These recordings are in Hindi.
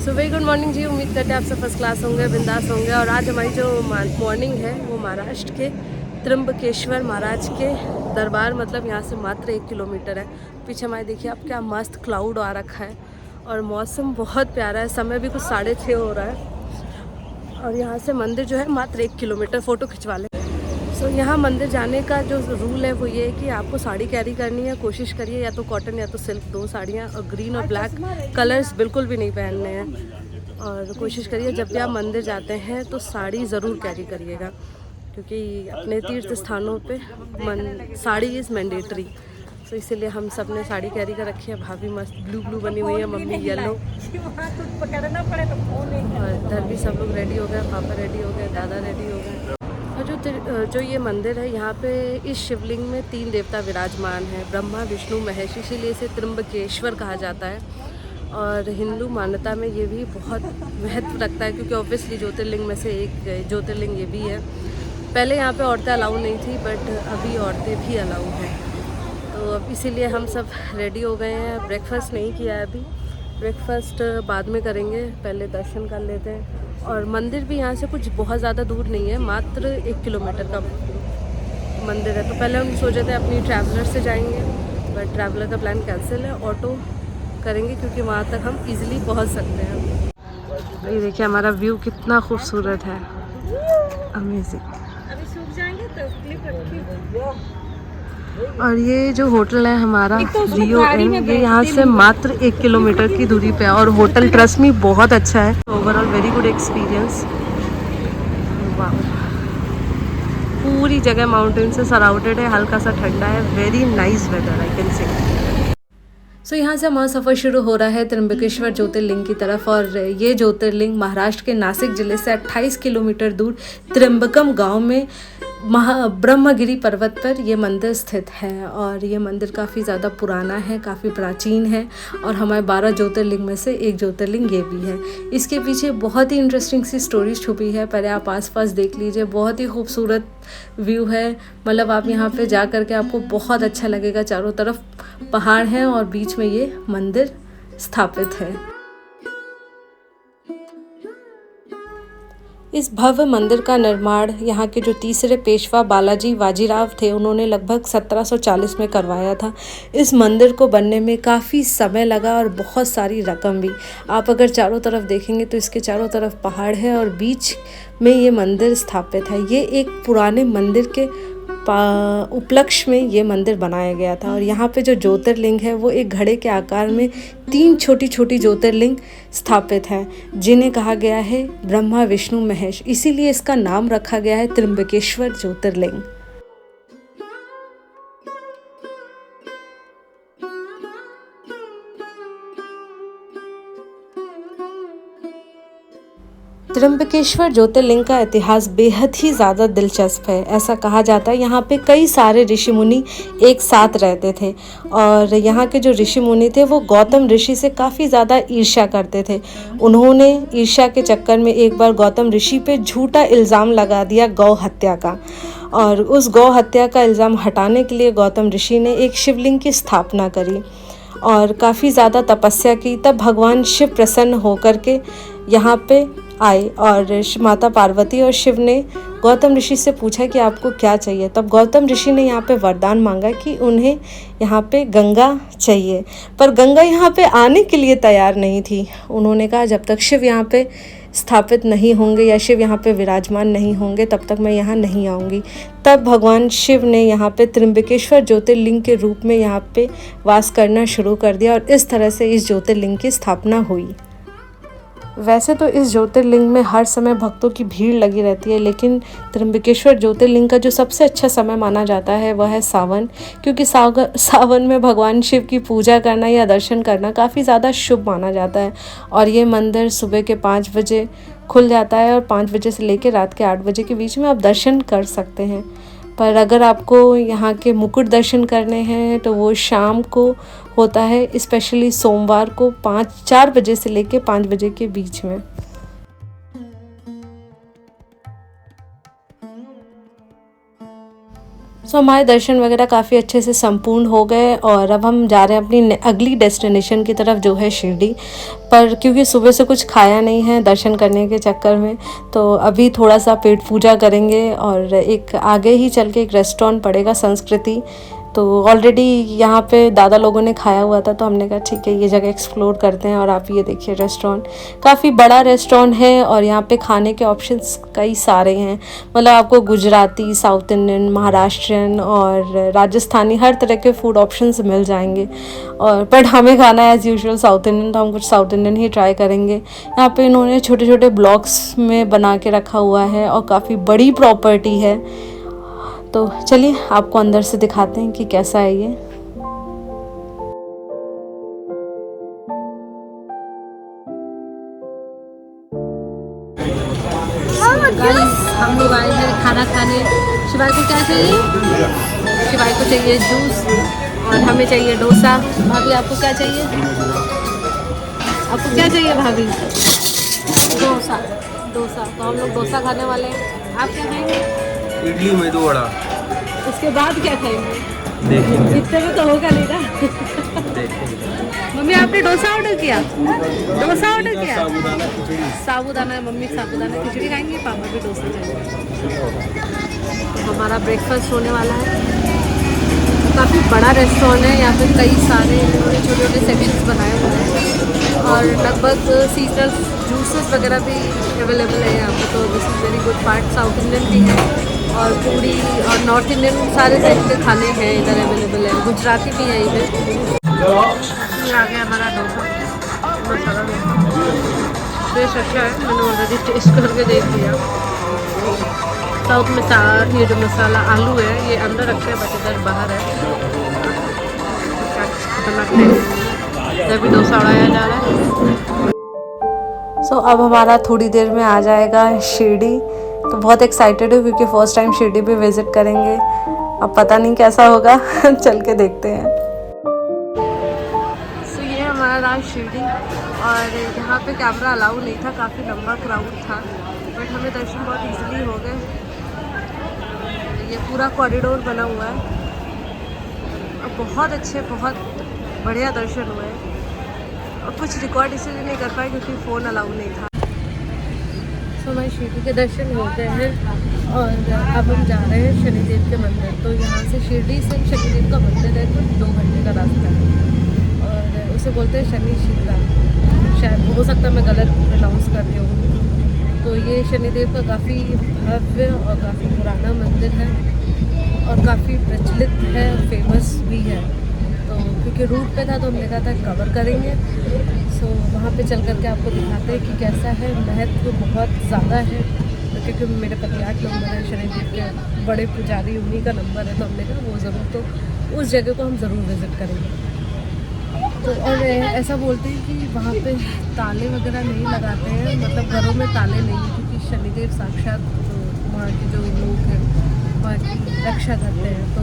सुबह गुड मॉर्निंग जी। उम्मीद करते हैं आप सब फर्स्ट क्लास होंगे, बिंदास होंगे। और आज हमारी जो मॉर्निंग है वो महाराष्ट्र के त्र्यंबकेश्वर महाराज के दरबार, मतलब यहाँ से मात्र 1 किलोमीटर है। पीछे हमारे देखिए आप क्या मस्त क्लाउड आ रखा है और मौसम बहुत प्यारा है। समय भी कुछ 6:30 हो रहा है और यहाँ से मंदिर जो है मात्र 1 किलोमीटर। फ़ोटो खिंचवा लें। सो यहाँ मंदिर जाने का जो रूल है वो ये है कि आपको साड़ी कैरी करनी है। कोशिश करिए या तो कॉटन या तो सिल्क, 2 साड़ियाँ, और ग्रीन और ब्लैक कलर्स बिल्कुल भी नहीं पहनने हैं। और कोशिश करिए जब भी आप मंदिर जाते हैं तो साड़ी ज़रूर कैरी करिएगा, क्योंकि अपने तीर्थ स्थानों पे साड़ी इज़ मैंडेटरी। तो इसीलिए हम सब ने साड़ी कैरी कर रखी है। भाभी मस्त ब्लू बनी हुई है, मम्मी येलो, और इधर भी सब लोग रेडी हो गए। पापा रेडी हो गए, दादा रेडी हो गए। और जो ये मंदिर है, यहाँ पे इस शिवलिंग में 3 देवता विराजमान हैं, ब्रह्मा विष्णु महेश, इसीलिए इसे त्र्यंबकेश्वर कहा जाता है। और हिंदू मान्यता में ये भी बहुत महत्व रखता है, क्योंकि ऑब्वियसली ज्योतिर्लिंग में से एक ज्योतिर्लिंग ये भी है। पहले यहाँ पे औरतें अलाउ नहीं थी, बट अभी औरतें भी अलाउ हैं। तो अब इसीलिए हम सब रेडी हो गए हैं। ब्रेकफास्ट नहीं किया है अभी, ब्रेकफास्ट बाद में करेंगे, पहले दर्शन कर लेते हैं। और मंदिर भी यहाँ से कुछ बहुत ज़्यादा दूर नहीं है, मात्र 1 किलोमीटर का मंदिर है। तो पहले हम सोचे थे अपनी ट्रैवलर से जाएंगे, बट ट्रैवलर का प्लान कैंसिल है, ऑटो करेंगे, क्योंकि वहाँ तक हम इजीली पहुँच सकते हैं। ये देखिए हमारा व्यू कितना खूबसूरत है, अमेजिंग। अभी सूख जाएंगे तो क्लिप रखिए। और ये जो होटल है हमारा रियो इन, ये यहाँ से मात्र 1 किलोमीटर की दूरी पे है। और होटल ट्रस्ट मी बहुत अच्छा है, ओवरऑल वेरी गुड एक्सपीरियंस। वाह, पूरी जगह माउंटेन से सराउंडेड है, हल्का सा ठंडा है, very nice weather I can say. So यहाँ से हमारा सफ़र शुरू हो रहा है त्र्यंबकेश्वर ज्योतिर्लिंग की तरफ। और ये ज्योतिर्लिंग महाराष्ट्र के नासिक ज़िले से 28 किलोमीटर दूर त्र्यंबकम गांव में ब्रह्मगिरी पर्वत पर ये मंदिर स्थित है। और ये मंदिर काफ़ी ज़्यादा पुराना है, काफ़ी प्राचीन है, और हमारे 12 ज्योतिर्लिंग में से एक ज्योतिर्लिंग ये भी है। इसके पीछे बहुत ही इंटरेस्टिंग सी स्टोरी छुपी है, पहले आप आसपास देख लीजिए। बहुत ही खूबसूरत व्यू है, मतलब आप यहाँ पे जा कर के आपको बहुत अच्छा लगेगा। चारों तरफ पहाड़ हैं और बीच में ये मंदिर स्थापित है। इस भव्य मंदिर का निर्माण यहाँ के जो तीसरे पेशवा बालाजी बाजीराव थे, उन्होंने लगभग 1740 में करवाया था। इस मंदिर को बनने में काफ़ी समय लगा और बहुत सारी रकम भी। आप अगर चारों तरफ देखेंगे तो इसके चारों तरफ पहाड़ है और बीच में ये मंदिर स्थापित है। ये एक पुराने मंदिर के उपलक्ष्य में ये मंदिर बनाया गया था। और यहाँ पे जो ज्योतिर्लिंग है वो एक घड़े के आकार में 3 छोटी छोटी ज्योतिर्लिंग स्थापित हैं, जिन्हें कहा गया है ब्रह्मा विष्णु महेश। इसीलिए इसका नाम रखा गया है त्र्यंबकेश्वर ज्योतिर्लिंग। त्र्यंबकेश्वर ज्योतिर्लिंग का इतिहास बेहद ही ज़्यादा दिलचस्प है। ऐसा कहा जाता है यहाँ पे कई सारे ऋषि मुनि एक साथ रहते थे, और यहाँ के जो ऋषि मुनि थे वो गौतम ऋषि से काफ़ी ज़्यादा ईर्ष्या करते थे। उन्होंने ईर्ष्या के चक्कर में एक बार गौतम ऋषि पे झूठा इल्ज़ाम लगा दिया गौ हत्या का, और उस गौ हत्या का इल्ज़ाम हटाने के लिए गौतम ऋषि ने एक शिवलिंग की स्थापना करी और काफ़ी ज़्यादा तपस्या की। तब भगवान शिव प्रसन्न होकर के यहाँ पे आए, और माता पार्वती और शिव ने गौतम ऋषि से पूछा कि आपको क्या चाहिए। तब गौतम ऋषि ने यहाँ पे वरदान मांगा कि उन्हें यहाँ पे गंगा चाहिए, पर गंगा यहाँ पे आने के लिए तैयार नहीं थी। उन्होंने कहा जब तक शिव यहाँ पे स्थापित नहीं होंगे या शिव यहाँ पे विराजमान नहीं होंगे तब तक मैं यहाँ नहीं आऊँगी। तब भगवान शिव ने यहाँ पे त्र्यंबकेश्वर ज्योतिर्लिंग के रूप में यहाँ पे वास करना शुरू कर दिया, और इस तरह से इस ज्योतिर्लिंग की स्थापना हुई। वैसे तो इस ज्योतिर्लिंग में हर समय भक्तों की भीड़ लगी रहती है, लेकिन त्र्यंबकेश्वर ज्योतिर्लिंग का जो सबसे अच्छा समय माना जाता है वह है सावन, क्योंकि सावन में भगवान शिव की पूजा करना या दर्शन करना काफ़ी ज़्यादा शुभ माना जाता है। और ये मंदिर सुबह के 5 बजे खुल जाता है, और 5 बजे से लेकर रात के 8 बजे के बीच में आप दर्शन कर सकते हैं। पर अगर आपको यहाँ के मुकुट दर्शन करने हैं तो वो शाम को होता है, स्पेशली सोमवार को 4 बजे से लेकर 5 बजे के बीच में। सो हमारे दर्शन वगैरह काफ़ी अच्छे से संपूर्ण हो गए और अब हम जा रहे हैं अपनी अगली डेस्टिनेशन की तरफ, जो है शिरडी। पर क्योंकि सुबह से कुछ खाया नहीं है दर्शन करने के चक्कर में, तो अभी थोड़ा सा पेट पूजा करेंगे और एक आगे ही चल के एक रेस्टोरेंट पड़ेगा संस्कृति। तो ऑलरेडी यहाँ पे दादा लोगों ने खाया हुआ था, तो हमने कहा ठीक है ये जगह एक्सप्लोर करते हैं। और आप ये देखिए रेस्टोरेंट काफ़ी बड़ा रेस्टोरेंट है और यहाँ पे खाने के ऑप्शंस कई सारे हैं। मतलब आपको गुजराती, साउथ इंडियन, महाराष्ट्रियन और राजस्थानी हर तरह के फूड ऑप्शंस मिल जाएंगे। और बट हमें खाना है एज़ यूजुअल साउथ इंडियन, तो हम कुछ साउथ इंडियन ही ट्राई करेंगे। यहाँ पे इन्होंने छोटे छोटे ब्लॉक्स में बना के रखा हुआ है और काफ़ी बड़ी प्रॉपर्टी है। तो चलिए आपको अंदर से दिखाते हैं कि कैसा है ये। हम लोग आए हैं खाना खाने। शिवाय को क्या चाहिए? शिवाय को चाहिए जूस और हमें चाहिए डोसा। भाभी आपको क्या चाहिए? आपको क्या चाहिए भाभी? डोसा। डोसा, तो हम लोग डोसा खाने वाले हैं। आप क्या खाएंगे? इडली मेदू वड़ा। उसके बाद क्या खाएंगे? देखेंगे। इतने में तो होगा नहीं ना। देखेंगे। मम्मी आपने डोसा ऑर्डर किया? डोसा ऑर्डर किया? साबूदाना खिचड़ी। साबूदाना, मम्मी साबूदाना खिचड़ी खाएंगे, पापा भी डोसा खाएंगे। तो हमारा ब्रेकफास्ट होने वाला है। काफ़ी बड़ा रेस्टोरेंट है, यहाँ पे कई सारे छोटे छोटे सेक्शंस बनाए हुए हैं और लगभग सीजनल जूसेस वगैरह भी अवेलेबल है यहाँ पे। तो this is very good part. South Indian भी है और पूरी और नॉर्थ इंडियन सारे टाइप के खाने हैं इधर अवेलेबल है। गुजराती भी है इधर। ये आ गया हमारा डोसा मसाला डोसा। टेस्ट अच्छा है, मैंने ऑलरेडी टेस्ट करके देख लिया। साउथ में ये जो मसाला आलू है ये अंदर रखते हैं, बट इधर बाहर है। अभी डोसा उड़ाया जा रहा है। सो अब हमारा थोड़ी देर में आ जाएगा शिरडी। तो बहुत एक्साइटेड हूँ क्योंकि फ़र्स्ट टाइम शिरडी भी विज़िट करेंगे। अब पता नहीं कैसा होगा चल के देखते हैं। सो ये हमारा राज शिरडी और यहाँ पे कैमरा अलाउ नहीं था, काफ़ी लंबा क्राउड था, बट हमें दर्शन बहुत इजीली हो गए। ये पूरा कॉरिडोर बना हुआ है और बहुत अच्छे, बहुत बढ़िया दर्शन हुए। और कुछ रिकॉर्ड इसलिए नहीं कर पाए क्योंकि फ़ोन अलाउ नहीं था। तो हमारे शिरडी के दर्शन हो गए हैं और अब हम जा रहे हैं शनिदेव के मंदिर। तो यहाँ से शिरडी से शनिदेव का मंदिर है तो 2 घंटे का रास्ता है और उसे बोलते हैं शनि शिला। शायद हो सकता है मैं गलत अनाउंस कर रही हूँ। तो ये शनिदेव का काफ़ी भव्य और काफ़ी पुराना मंदिर है और काफ़ी प्रचलित है, फेमस भी है। तो क्योंकि रूट पे था तो हमने कहा था कवर करेंगे। सो वहाँ पे चल करके आपको दिखाते हैं कि कैसा है। महत्व बहुत ज़्यादा है तो क्योंकि मेरे पति 8 नंबर है, शनिदेव के बड़े पुजारी उन्हीं का नंबर है, तो हमने कहा वो ज़रूर, तो उस जगह को हम ज़रूर विज़िट करेंगे। तो और ऐसा बोलते हैं कि वहाँ पे ताले वगैरह नहीं लगाते हैं, मतलब घरों में ताले नहीं हैं क्योंकि शनिदेव साक्षात वहाँ के जो लोग हैं वहाँ की रक्षा करते हैं। तो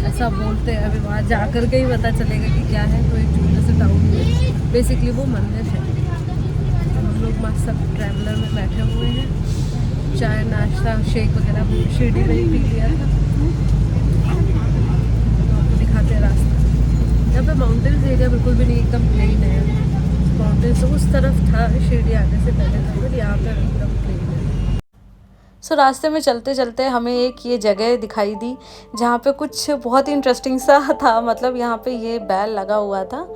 ऐसा बोलते हैं। अभी वहाँ जा कर के ही पता चलेगा कि क्या है। तो एक छोटे से टाउन में बेसिकली वो मंदिर है। हम लोग मस्त सब ट्रैवलर में बैठे हुए हैं, चाय नाश्ता शेक वगैरह शिरडी में ही पी लिया था। आपको दिखाते हैं रास्ता। यहाँ पे माउंटेन्स एरिया बिल्कुल भी नहीं, एकदम प्लेन है। माउंटेन्स उस तरफ था शिरडी आने से पहले था, फिर यहाँ पे एकदम प्लेन है। सो रास्ते में चलते चलते हमें एक ये जगह दिखाई दी जहाँ पे कुछ बहुत ही इंटरेस्टिंग सा था। मतलब यहाँ पे ये बैल लगा हुआ था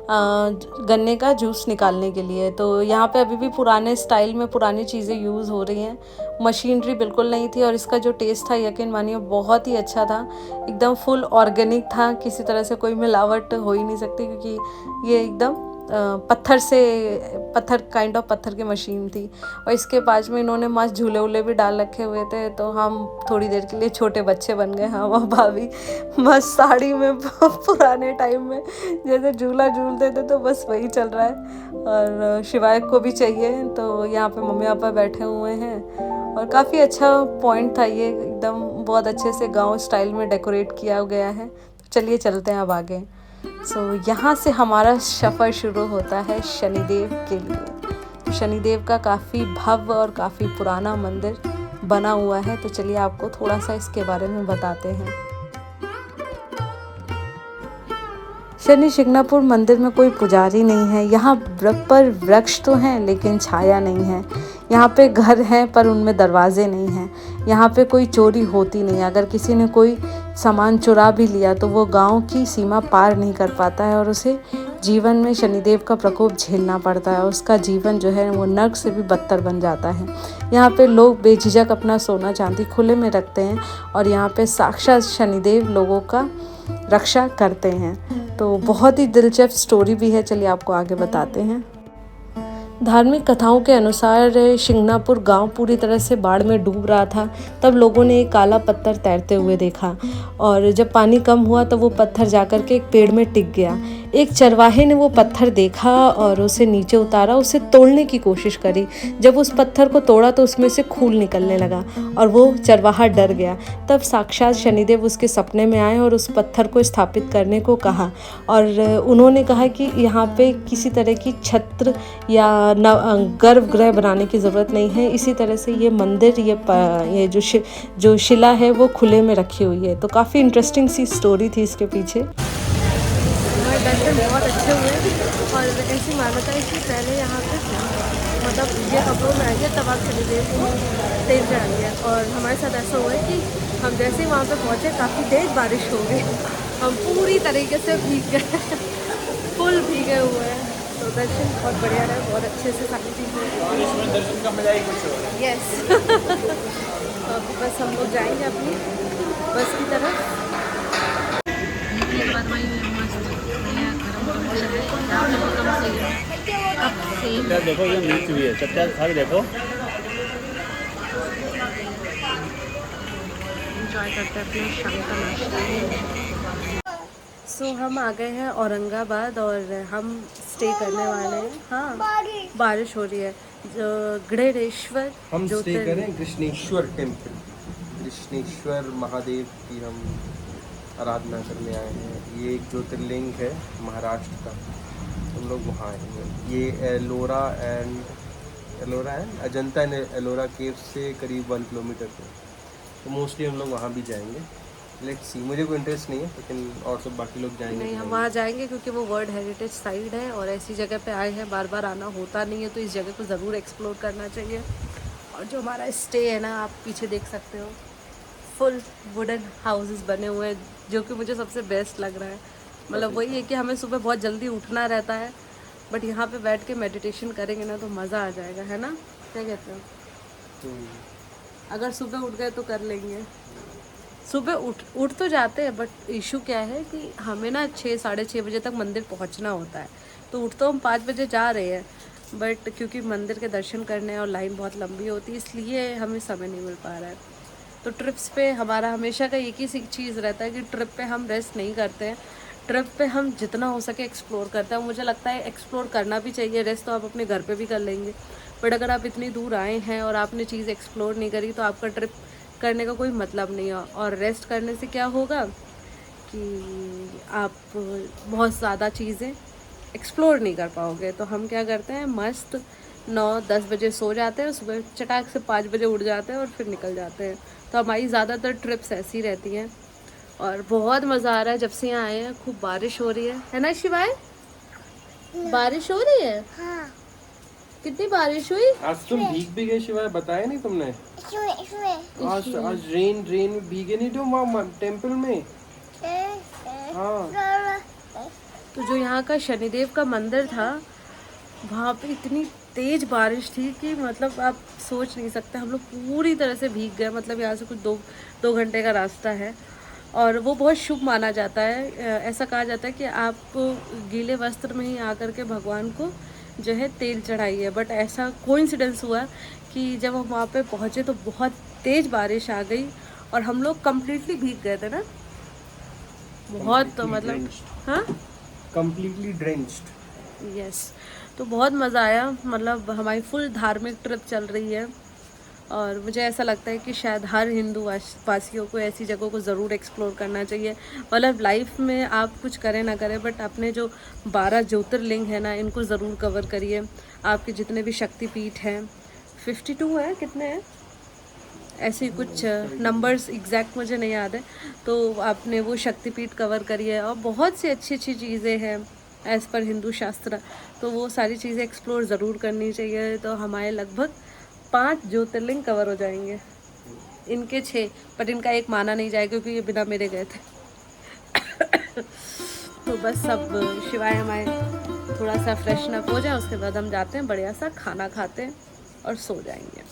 गन्ने का जूस निकालने के लिए। तो यहाँ पे अभी भी पुराने स्टाइल में पुरानी चीज़ें यूज़ हो रही हैं, मशीनरी बिल्कुल नहीं थी। और इसका जो टेस्ट था यकीन मानिए बहुत ही अच्छा था, एकदम फुल ऑर्गेनिक था, किसी तरह से कोई मिलावट हो ही नहीं सकती क्योंकि ये एकदम पत्थर काइंड ऑफ पत्थर की मशीन थी। और इसके पास में इन्होंने मस्त झूले वूले भी डाल रखे हुए थे। तो हम थोड़ी देर के लिए छोटे बच्चे बन गए। हम और भाभी मस्त साड़ी में पुराने टाइम में जैसे झूला झूलते थे, तो बस वही चल रहा है। और शिवाय को भी चाहिए, तो यहाँ पे मम्मी पापा बैठे हुए हैं। और काफ़ी अच्छा पॉइंट था ये, एकदम बहुत अच्छे से गांव स्टाइल में डेकोरेट किया गया है। तो चलिए चलते हैं अब आगे। यहाँ से हमारा सफ़र शुरू होता है शनिदेव के लिए। शनिदेव का काफ़ी भव्य और काफ़ी पुराना मंदिर बना हुआ है। तो चलिए आपको थोड़ा सा इसके बारे में बताते हैं। शनि शिंगणापुर मंदिर में कोई पुजारी नहीं है। यहाँ पर वृक्ष तो हैं लेकिन छाया नहीं है। यहाँ पे घर हैं पर उनमें दरवाजे नहीं हैं। यहाँ पे कोई चोरी होती नहीं। अगर किसी ने कोई सामान चुरा भी लिया तो वो गांव की सीमा पार नहीं कर पाता है और उसे जीवन में शनिदेव का प्रकोप झेलना पड़ता है। उसका जीवन जो है वो नर्क से भी बदतर बन जाता है। यहाँ पे लोग बेझिझक अपना सोना चांदी खुले में रखते हैं और यहाँ पे साक्षात शनिदेव लोगों का रक्षा करते हैं। तो बहुत ही दिलचस्प स्टोरी भी है, चलिए आपको आगे बताते हैं। धार्मिक कथाओं के अनुसार शिंगणापुर गांव पूरी तरह से बाढ़ में डूब रहा था। तब लोगों ने एक काला पत्थर तैरते हुए देखा और जब पानी कम हुआ तो वो पत्थर जाकर के एक पेड़ में टिक गया। एक चरवाहे ने वो पत्थर देखा और उसे नीचे उतारा, उसे तोड़ने की कोशिश करी। जब उस पत्थर को तोड़ा तो उसमें से खून निकलने लगा और वो चरवाहा डर गया। तब साक्षात शनिदेव उसके सपने में आए और उस पत्थर को स्थापित करने को कहा और उन्होंने कहा कि यहाँ पे किसी तरह की छत्र या गर्भगृह बनाने की ज़रूरत नहीं है। इसी तरह से ये मंदिर ये जो शिला है वो खुले में रखी हुई है। तो काफ़ी इंटरेस्टिंग सी स्टोरी थी इसके पीछे। हमारे दर्शन बहुत अच्छे हुए और ऐसी मान्यता है कि पहले यहाँ पे मतलब ये कपड़ों में आएंगे तब आप शनिदेव को तेल चढ़ाएंगे। और हमारे साथ ऐसा हुआ है कि हम जैसे ही वहाँ पे पहुँचे काफ़ी तेज़ बारिश हो गई, हम पूरी तरीके से भीग गए, फुल भीगे हुए हैं। तो दर्शन बहुत बढ़िया रहे, बहुत अच्छे से सारी चीज़ें दर्शन का मजा ही कुछ हो। यस तो अभी बस हम लोग जाएंगे अपनी बस की तरफ। देखो ये मिर्च भी है, चट्टा खा के देखो। एंजॉय करते हैं अपने शाम का नाश्ता। सो हम आ गए हैं औरंगाबाद और हम स्टे करने वाले हैं। हाँ बारिश हो रही है। गृहरेश्वर हम स्टे करें कृष्णेश्वर टेम्पल। कृष्णेश्वर महादेव की हम आराधना करने आए हैं। ये एक ज्योतिर्लिंग है महाराष्ट्र का, हम लोग वहाँ आएंगे। ये एलोरा एंड अजंता एंड एलोरा केव से करीब 1 किलोमीटर पे, तो मोस्टली हम लोग वहाँ भी जाएंगे। लेट्स सी, मुझे कोई इंटरेस्ट नहीं है लेकिन और सब बाकी लोग जाएंगे। नहीं, हम वहाँ जाएंगे क्योंकि वो वर्ल्ड हेरिटेज साइट है और ऐसी जगह पे आए हैं, बार बार आना होता नहीं है, तो इस जगह को ज़रूर एक्सप्लोर करना चाहिए। और जो हमारा स्टे है ना, आप पीछे देख सकते हो, फुल वुडन हाउसेस बने हुए हैं, जो कि मुझे सबसे बेस्ट लग रहा है। मतलब वही है कि हमें सुबह बहुत जल्दी उठना रहता है, बट यहाँ पे बैठ के मेडिटेशन करेंगे ना तो मज़ा आ जाएगा, है ना? क्या कहते हो? अगर सुबह उठ गए तो कर लेंगे। सुबह उठ तो जाते हैं, बट इशू क्या है कि हमें ना 6 साढ़े 6 बजे तक मंदिर पहुँचना होता है। तो उठ तो हम 5 बजे जा रहे हैं, बट क्योंकि मंदिर के दर्शन करने और लाइन बहुत लंबी होती है, इसलिए हमें समय नहीं मिल पा रहा है। तो ट्रिप्स पे हमारा हमेशा का एक ही चीज़ रहता है कि ट्रिप पे हम रेस्ट नहीं करते हैं। ट्रिप पे हम जितना हो सके एक्सप्लोर करते हैं। मुझे लगता है एक्सप्लोर करना भी चाहिए। रेस्ट तो आप अपने घर पे भी कर लेंगे, बट अगर आप इतनी दूर आए हैं और आपने चीज़ एक्सप्लोर नहीं करी तो आपका ट्रिप करने का कोई मतलब नहीं है। और रेस्ट करने से क्या होगा कि आप बहुत ज़्यादा चीज़ें एक्सप्लोर नहीं कर पाओगे। तो हम क्या करते हैं, मस्त 9-10 बजे सो जाते हैं, सुबह चटाक से 5 बजे उठ जाते हैं और फिर निकल जाते हैं। तो हमारी ज़्यादातर ट्रिप्स ऐसी रहती हैं और बहुत मज़ा आ रहा है। जब से यहाँ आए हैं खूब बारिश हो रही है ना शिवाय? बारिश हो रही है? हाँ। कितनी बारिश हुई? आज तुम भीग भी गए शिवाय, बताया नहीं तुमने? आज रेन में भीगे नहीं तुम वहाँ टेम्पल में? हाँ। तो जो यहाँ का शनिदेव का मंदिर था, वहाँ पे इतनी तेज बारिश थी कि मतलब आप सोच नहीं सकते। हम लोग पूरी तरह से भीग गए। मतलब यहाँ से कुछ 2 घंटे का रास्ता है और वो बहुत शुभ माना जाता है। ऐसा कहा जाता है कि आप गीले वस्त्र में ही आकर के भगवान को जो है तेल चढ़ाइए। बट ऐसा कोइंसिडेंस हुआ कि जब हम वहाँ पे पहुँचे तो बहुत तेज़ बारिश आ गई और हम लोग कम्प्लीटली भीग गए थे ना, बहुत। तो मतलब हाँ, कम्प्लीटली ड्रेंच्ड। यस। तो बहुत मज़ा आया। मतलब हमारी फुल धार्मिक ट्रिप चल रही है और मुझे ऐसा लगता है कि शायद हर हिंदू वासियों को ऐसी जगहों को ज़रूर एक्सप्लोर करना चाहिए। मतलब लाइफ में आप कुछ करें ना करें, बट अपने जो 12 ज्योतिर्लिंग है ना, इनको ज़रूर कवर करिए। आपके जितने भी शक्तिपीठ हैं, 52 है, कितने हैं? ऐसी कुछ नंबर्स एग्जैक्ट मुझे नहीं याद है। तो आपने वो शक्तिपीठ कवर करी है और बहुत सी अच्छी अच्छी चीज़ें हैं एज़ पर हिंदू शास्त्र, तो वो सारी चीज़ें एक्सप्लोर ज़रूर करनी चाहिए। तो हमारे लगभग 5 ज्योतिर्लिंग कवर हो जाएंगे, इनके 6, बट इनका एक माना नहीं जाएगा क्योंकि ये बिना मेरे गए थे। तो बस सब शिवाय हमारे थोड़ा सा फ्रेशन अप हो जाए, उसके बाद हम जाते हैं बढ़िया सा खाना खाते हैं और सो जाएंगे।